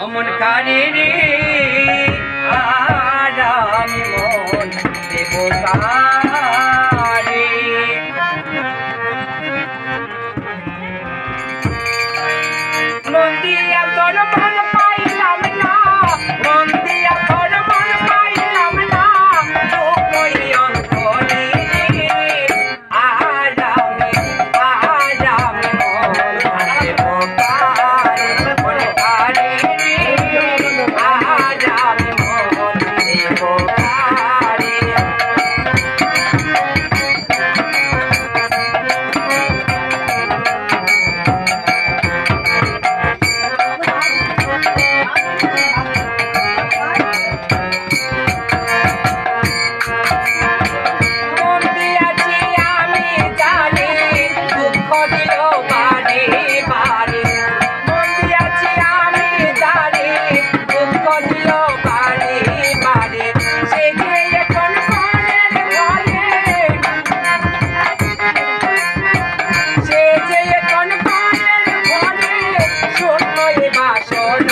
অমন কারিনী আরামি মন দেবকারি মন দিয়া তোর মন পাইলাম না, মন দিয়া তোর মন পাইলাম না, তুই অন্তরে আরামি আরামি মন দেবকারি মন কারিনী আরামি মন দেবকারি মন দিয়াছি আমি জানি দুঃখ দিল বাড়ি বাড়ি, মন দিয়াছি আমি জানি দুঃখ দিল বাড়ি বাড়ি, সে যে এখন মনের ঘরে, সে যে এখন মনের ঘরে শূন্য এ বাসর